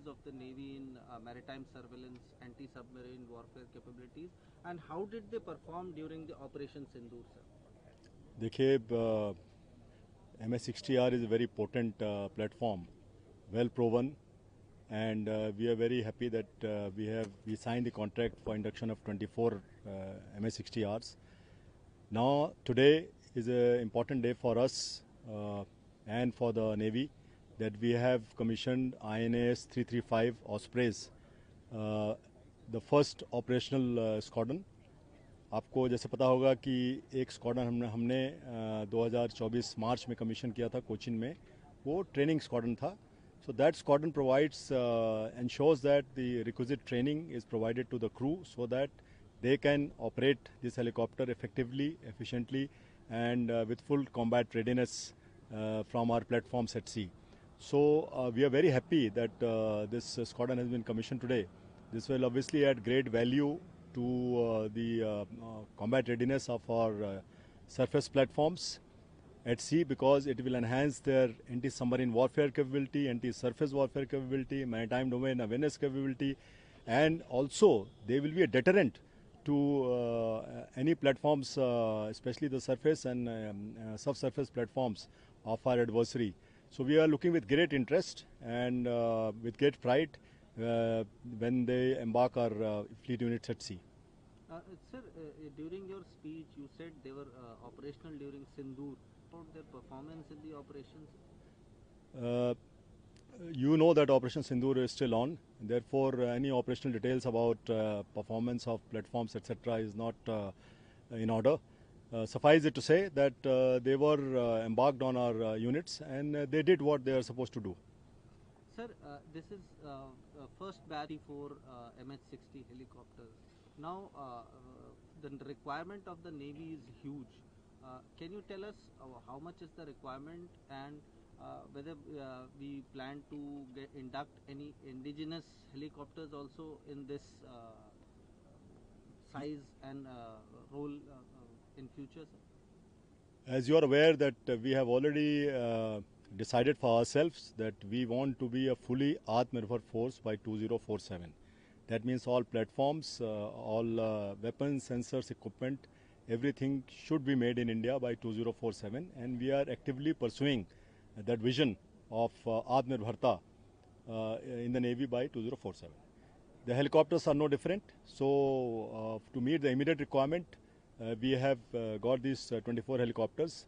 capabilities of the Navy in maritime surveillance, anti-submarine warfare capabilities, and how did they perform during the Operation Sindoor, sir? देखिए, MS-60R is a very potent platform, well proven, and we are very happy that we signed the contract for induction of 24 MS-60Rs. Now today is an important day for us and for the Navy, that we have commissioned INAS 335 Ospreys, the first operational squadron. आपको जैसे पता होगा कि एक squadron हमने 2024 मार्च में commission किया था कोचिन में, वो ट्रेनिंग स्क्वाड्रन था. So that squadron provides, ensures that the requisite training is provided to the crew so that they can operate this helicopter effectively, efficiently, and with full combat readiness from our platforms at sea. So we are very happy that this squadron has been commissioned today. This will obviously add great value to the combat readiness of our surface platforms at sea, because it will enhance their anti-submarine warfare capability, anti-surface warfare capability, maritime domain awareness capability, and also they will be a deterrent to any platforms, especially the surface and subsurface platforms of our adversary. So we are looking with great interest and with great pride when they embark our fleet units at sea. Sir, during your speech, you said they were operational during Sindoor. About their performance in the operations? You know that Operation Sindoor is still on. Therefore, any operational details about performance of platforms, etc., is not in order. Suffice it to say that they were embarked on our units and they did what they are supposed to do. Sir, this is first batch for MH-60 helicopters. Now, the requirement of the Navy is huge. Can you tell us how much is the requirement, and whether we plan to induct any indigenous helicopters also in this size and role in future, sir? As you are aware that we have already decided for ourselves that we want to be a fully Atmanirbhar force by 2047. That means all platforms, all weapons, sensors, equipment, everything should be made in India by 2047, and we are actively pursuing that vision of Atmanirbharta in the Navy by 2047. The helicopters are no different, so to meet the immediate requirement, we have got these 24 helicopters,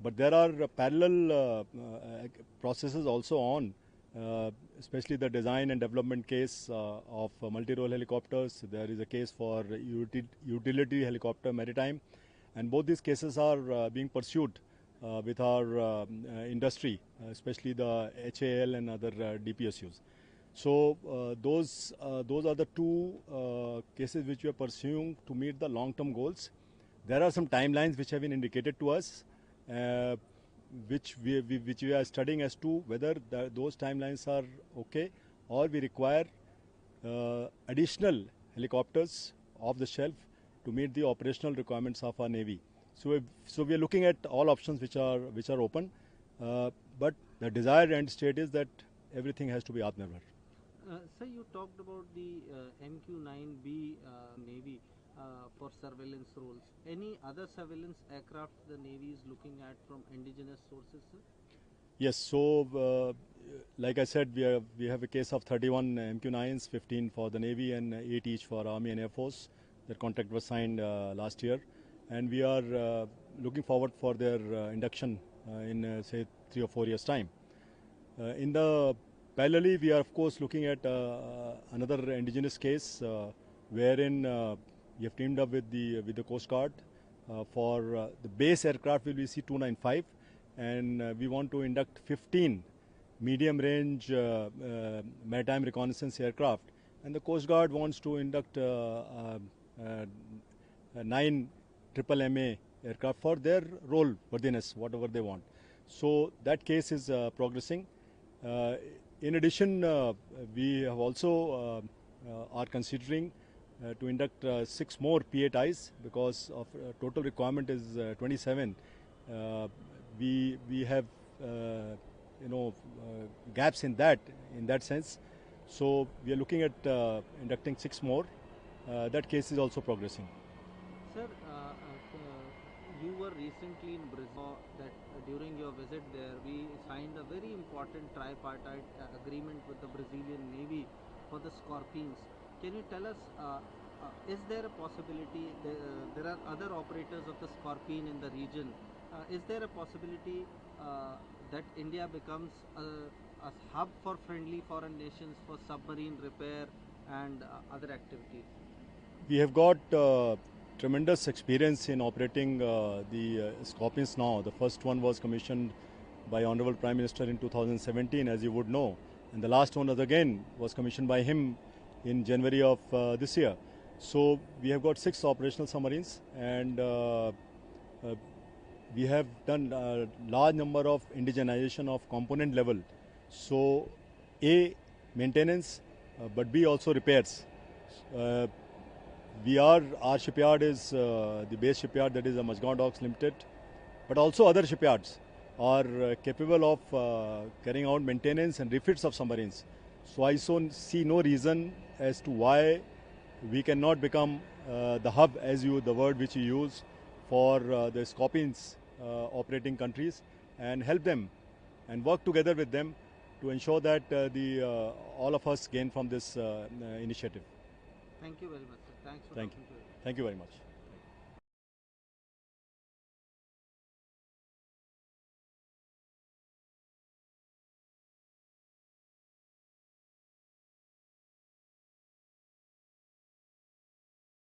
but there are parallel processes also on, especially the design and development case of multi-role helicopters. There is a case for utility helicopter maritime, and both these cases are being pursued with our industry, especially the HAL and other DPSUs. So those are the two cases which we are pursuing to meet the long-term goals. There are some timelines which have been indicated to us, which we are studying as to whether those timelines are okay, or we require additional helicopters off the shelf to meet the operational requirements of our Navy. So we are looking at all options which are open, but the desired end state is that everything has to be Atmanirbhar. Sir, you talked about the MQ-9B Navy for surveillance roles. Any other surveillance aircraft the Navy is looking at from indigenous sources, sir? Yes, so like I said, we have a case of 31 MQ-9s, 15 for the Navy and 8 each for Army and Air Force. Their contract was signed last year, and we are looking forward for their induction in say 3 or 4 years' time. Parallelly, we are of course looking at another indigenous case wherein we have teamed up with the Coast Guard for the base aircraft will be C-295, and we want to induct 15 medium-range maritime reconnaissance aircraft, and the Coast Guard wants to induct 9 triple MA aircraft for their role worthiness, whatever they want. So that case is progressing. In addition, we have also are considering to induct 6 more P8Is, because of total requirement is 27. We have gaps in that sense. So we are looking at inducting 6 more. That case is also progressing. Sir, you were recently in Brazil. That during your visit there, we signed a very important tripartite agreement with the Brazilian Navy for the Scorpiones. Can you tell us, is there a possibility? There are other operators of the Scorpion in the region. Is there a possibility that India becomes a hub for friendly foreign nations for submarine repair and other activities? We have got tremendous experience in operating the Scorpions now. The first one was commissioned by Honorable Prime Minister in 2017, as you would know. And the last one was commissioned by him in January of this year. So we have got 6 operational submarines, and we have done a large number of indigenization of component level. So A, maintenance, but B, also repairs. Our shipyard is the base shipyard, that is the Majgaon Docks Limited, but also other shipyards are capable of carrying out maintenance and refits of submarines. So I see no reason as to why we cannot become the hub, the word which you use, for the Scorpions operating countries, and help them and work together with them to ensure that all of us gain from this initiative. Thank you very much, sir. Thanks for Thank talking you. to us. Thank you very much.